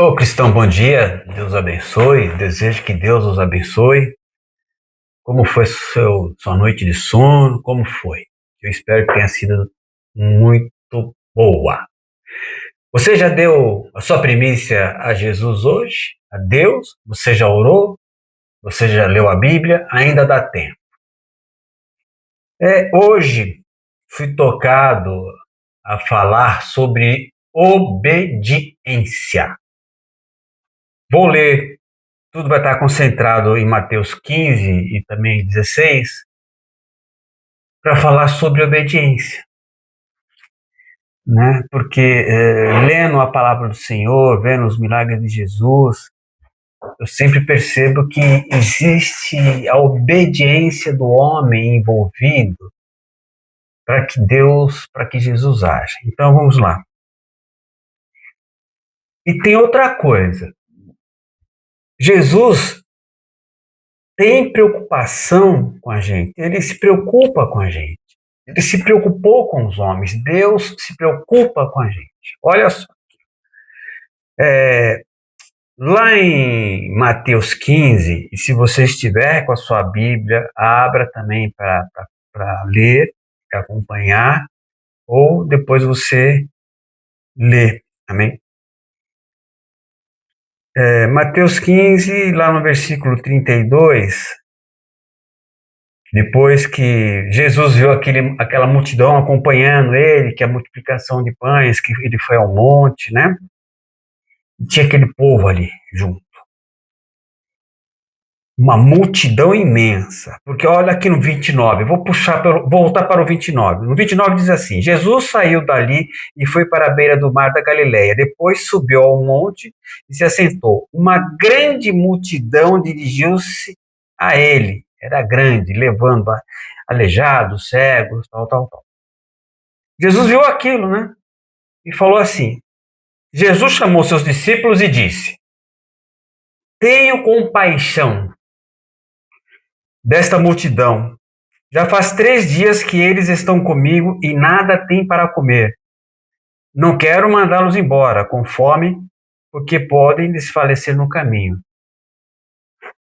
Ô cristão, bom dia, Deus abençoe, desejo que Deus os abençoe. Como foi sua noite de sono? Como foi? Eu espero que tenha sido muito boa. Você já deu a sua primícia a Jesus hoje? A Deus? Você já orou? Você já leu a Bíblia? Ainda dá tempo. Hoje fui tocado a falar sobre obediência. Vou ler. Tudo vai estar concentrado em Mateus 15 e também 16 para falar sobre obediência, né? Porque lendo a palavra do Senhor, vendo os milagres de Jesus, eu sempre percebo que existe a obediência do homem envolvido para que Jesus age. Então vamos lá. E tem outra coisa. Jesus tem preocupação com a gente, ele se preocupa com a gente. Ele se preocupou com os homens, Deus se preocupa com a gente. Olha só, lá em Mateus 15, e se você estiver com a sua Bíblia, abra também para ler, para acompanhar, ou depois você lê, amém? Mateus 15, lá no versículo 32, depois que Jesus viu aquela multidão acompanhando ele, que é a multiplicação de pães, que ele foi ao monte, né? E tinha aquele povo ali junto. Uma multidão imensa. Porque olha aqui no 29, vou voltar para o 29. No 29 diz assim: Jesus saiu dali e foi para a beira do mar da Galileia. Depois subiu ao monte e se assentou. Uma grande multidão dirigiu-se a ele. Era grande, levando aleijados, cegos, tal. Jesus viu aquilo, né? E falou assim: Jesus chamou seus discípulos e disse: Tenho compaixão desta multidão. Já faz 3 dias que eles estão comigo e nada têm para comer. Não quero mandá-los embora com fome, porque podem desfalecer no caminho.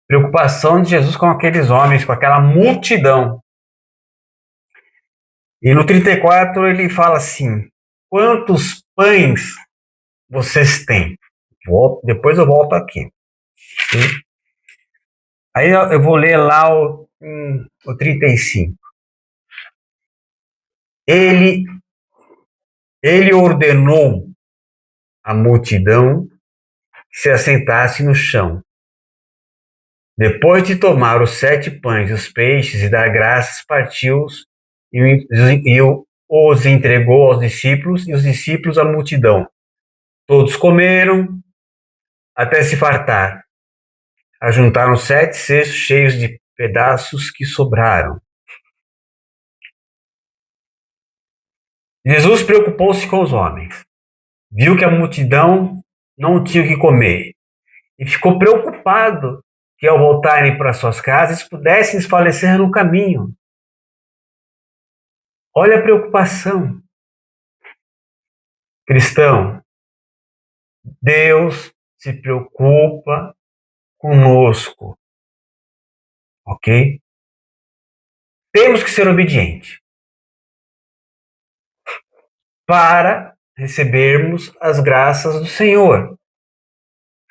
Preocupação de Jesus com aqueles homens, com aquela multidão. E no 34 ele fala assim: Quantos pães vocês têm? Depois eu volto aqui. Aí eu vou ler lá o 35. Ele ordenou à multidão que se assentasse no chão. Depois de tomar os 7 pães e os peixes e dar graças, partiu-os e os entregou aos discípulos e os discípulos à multidão. Todos comeram até se fartar. Ajuntaram 7 cestos cheios de pedaços que sobraram. Jesus preocupou-se com os homens. Viu que a multidão não tinha o que comer e ficou preocupado que ao voltarem para suas casas pudessem desfalecer no caminho. Olha a preocupação. Cristão, Deus se preocupa conosco, ok? Temos que ser obedientes para recebermos as graças do Senhor.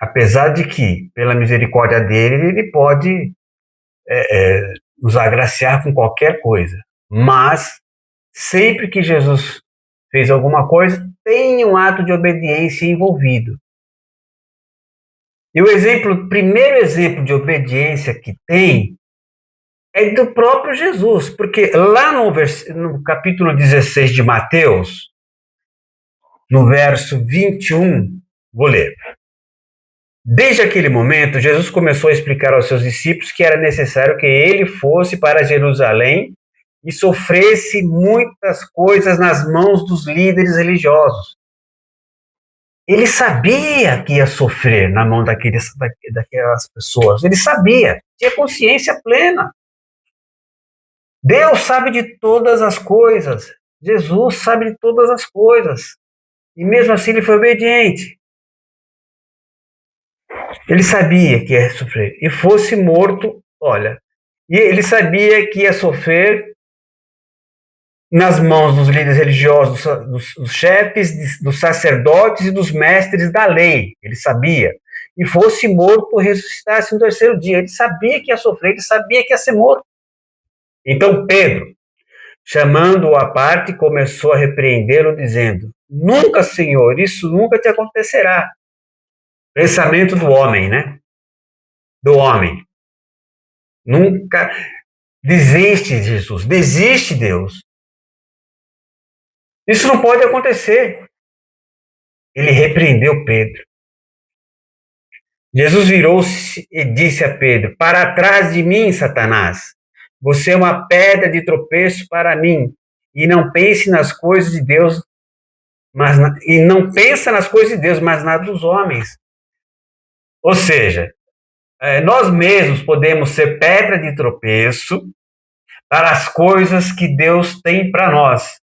Apesar de que, pela misericórdia dele, ele pode nos agraciar com qualquer coisa. Mas, sempre que Jesus fez alguma coisa, tem um ato de obediência envolvido. E o primeiro exemplo de obediência que tem é do próprio Jesus, porque lá no capítulo 16 de Mateus, no verso 21, vou ler. Desde aquele momento, Jesus começou a explicar aos seus discípulos que era necessário que ele fosse para Jerusalém e sofresse muitas coisas nas mãos dos líderes religiosos. Ele sabia que ia sofrer na mão daquelas pessoas. Ele sabia, tinha consciência plena. Deus sabe de todas as coisas. Jesus sabe de todas as coisas. E mesmo assim ele foi obediente. Ele sabia que ia sofrer. E fosse morto, olha, e ele sabia que ia sofrer nas mãos dos líderes religiosos, dos chefes, dos sacerdotes e dos mestres da lei. Ele sabia. E fosse morto, ressuscitasse no terceiro dia. Ele sabia que ia sofrer, ele sabia que ia ser morto. Então Pedro, chamando-o à parte, começou a repreendê-lo, dizendo: Nunca, Senhor, isso nunca te acontecerá. Pensamento do homem, né? Do homem. Nunca desiste, Jesus. Desiste, Deus. Isso não pode acontecer. Ele repreendeu Pedro. Jesus virou-se e disse a Pedro: Para trás de mim, Satanás. Você é uma pedra de tropeço para mim. E não pense nas coisas de Deus, e não pensa nas coisas de Deus, mas nas dos homens. Ou seja, nós mesmos podemos ser pedra de tropeço para as coisas que Deus tem para nós.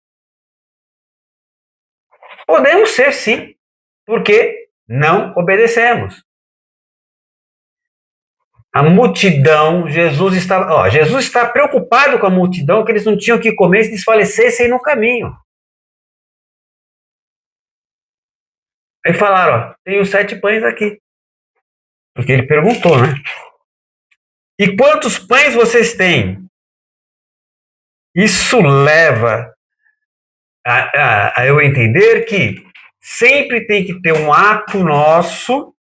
Podemos ser, sim, porque não obedecemos. A multidão, Jesus está preocupado com a multidão, que eles não tinham que comer se desfalecessem no caminho. Aí falaram, tem os 7 pães aqui. Porque ele perguntou, né? E quantos pães vocês têm? Isso leva a eu entender que sempre tem que ter um ato nosso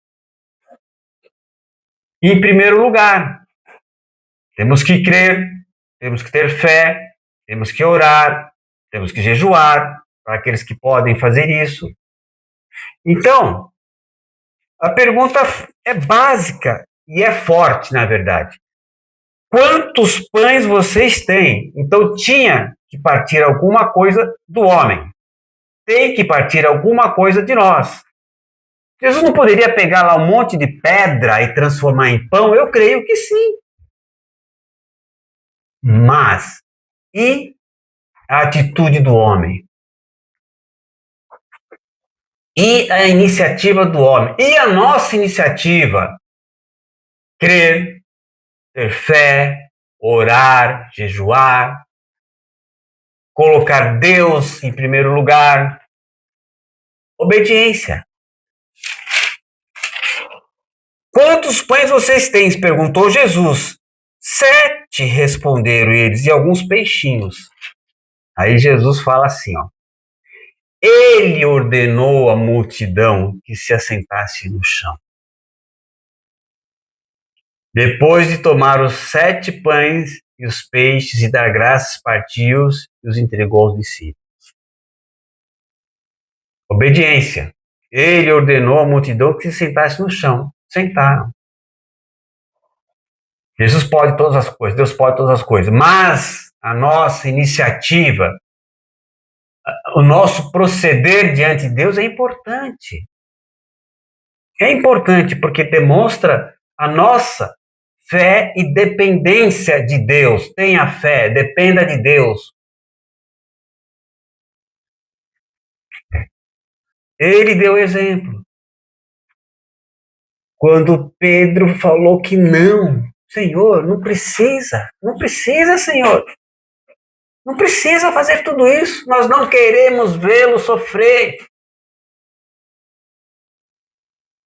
em primeiro lugar. Temos que crer, temos que ter fé, temos que orar, temos que jejuar, para aqueles que podem fazer isso. Então, a pergunta é básica e é forte, na verdade. Quantos pães vocês têm? Então, tinha que partir alguma coisa do homem. Tem que partir alguma coisa de nós. Jesus não poderia pegar lá um monte de pedra e transformar em pão? Eu creio que sim. Mas, e a atitude do homem? E a iniciativa do homem? E a nossa iniciativa? Crer, ter fé, orar, jejuar, colocar Deus em primeiro lugar. Obediência. Quantos pães vocês têm? Perguntou Jesus. 7, responderam eles, e alguns peixinhos. Aí Jesus fala assim, ó. Ele ordenou à multidão que se assentasse no chão. Depois de tomar os 7 pães e os peixes e dar graças, partiu-os e os entregou aos discípulos. Obediência. Ele ordenou à multidão que se sentasse no chão. Sentaram. Jesus pode todas as coisas, Deus pode todas as coisas, mas a nossa iniciativa, o nosso proceder diante de Deus é importante. É importante porque demonstra a nossa fé e dependência de Deus. Tenha fé, dependa de Deus. Ele deu exemplo. Quando Pedro falou que não, Senhor, não precisa, Senhor. Não precisa fazer tudo isso, nós não queremos vê-lo sofrer.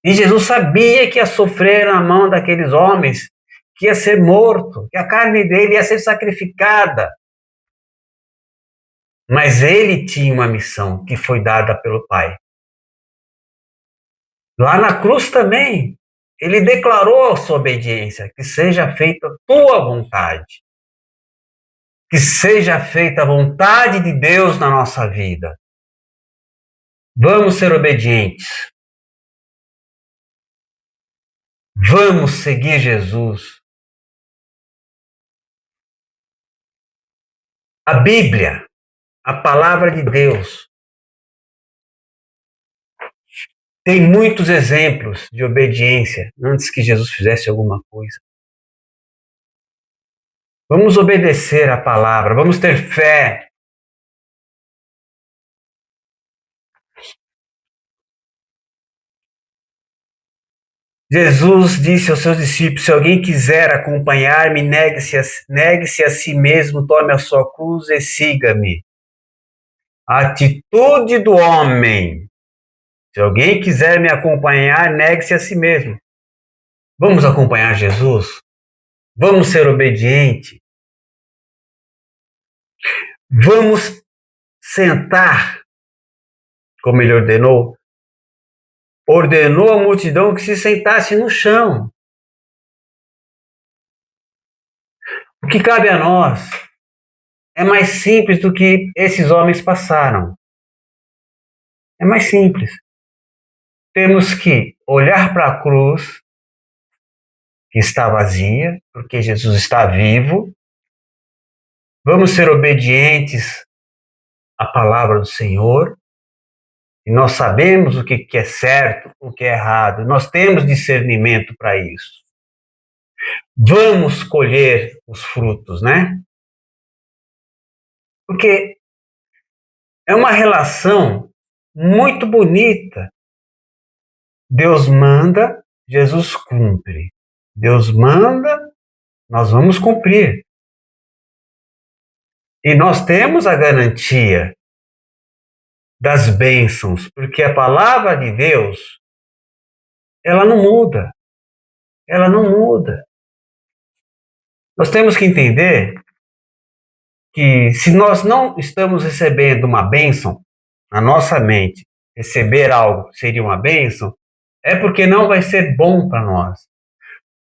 E Jesus sabia que ia sofrer na mão daqueles homens, que ia ser morto, que a carne dele ia ser sacrificada. Mas ele tinha uma missão que foi dada pelo Pai. Lá na cruz também, ele declarou a sua obediência, que seja feita a tua vontade. Que seja feita a vontade de Deus na nossa vida. Vamos ser obedientes. Vamos seguir Jesus. A Bíblia, a palavra de Deus, tem muitos exemplos de obediência antes que Jesus fizesse alguma coisa. Vamos obedecer a palavra, vamos ter fé. Jesus disse aos seus discípulos: se alguém quiser acompanhar-me, negue-se a si mesmo, tome a sua cruz e siga-me. A atitude do homem. Se alguém quiser me acompanhar, negue-se a si mesmo. Vamos acompanhar Jesus? Vamos ser obedientes? Vamos sentar, como ele ordenou? Ordenou a multidão que se sentasse no chão. O que cabe a nós é mais simples do que esses homens passaram. É mais simples. Temos que olhar para a cruz, que está vazia, porque Jesus está vivo. Vamos ser obedientes à palavra do Senhor. E nós sabemos o que é certo, o que é errado. Nós temos discernimento para isso. Vamos colher os frutos, né? Porque é uma relação muito bonita. Deus manda, Jesus cumpre. Deus manda, nós vamos cumprir. E nós temos a garantia das bênçãos, porque a palavra de Deus, ela não muda. Ela não muda. Nós temos que entender que se nós não estamos recebendo uma bênção, na nossa mente, receber algo seria uma bênção, é porque não vai ser bom para nós.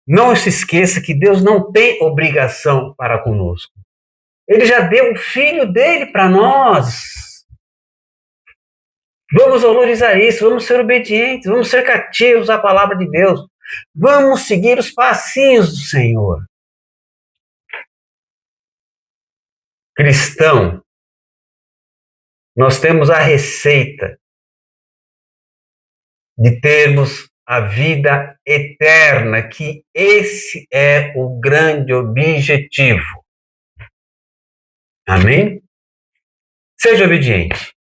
Não se esqueça que Deus não tem obrigação para conosco. Ele já deu o Filho dele para nós. Vamos valorizar isso, vamos ser obedientes, vamos ser cativos à palavra de Deus. Vamos seguir os passinhos do Senhor. Cristão, nós temos a receita de termos a vida eterna, que esse é o grande objetivo. Amém? Seja obediente.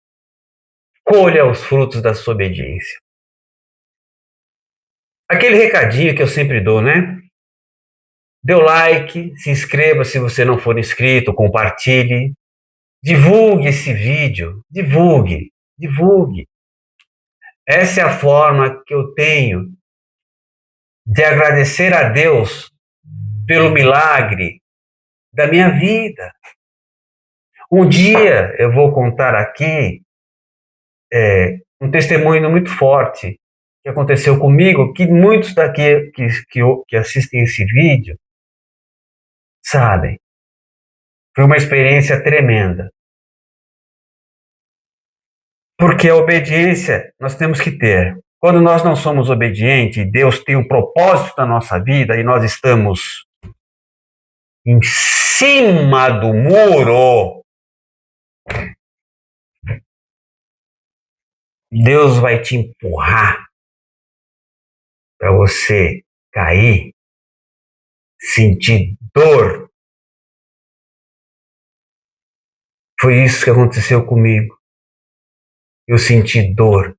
Colha os frutos da sua obediência. Aquele recadinho que eu sempre dou, né? Dê o like, se inscreva se você não for inscrito, compartilhe. Divulgue esse vídeo. Divulgue. Essa é a forma que eu tenho de agradecer a Deus pelo milagre da minha vida. Um dia eu vou contar aqui um testemunho muito forte que aconteceu comigo, que muitos daqui que assistem esse vídeo sabem. Foi uma experiência tremenda. Porque a obediência nós temos que ter. Quando nós não somos obedientes, Deus tem um propósito na nossa vida e nós estamos em cima do muro, Deus vai te empurrar para você cair, sentir dor. Foi isso que aconteceu comigo. Eu senti dor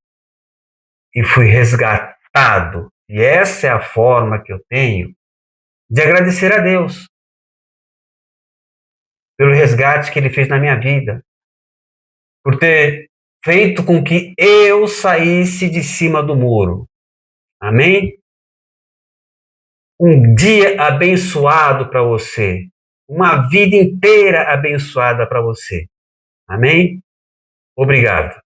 e fui resgatado. E essa é a forma que eu tenho de agradecer a Deus pelo resgate que Ele fez na minha vida, por ter feito com que eu saísse de cima do muro. Amém? Um dia abençoado para você. Uma vida inteira abençoada para você. Amém? Obrigado.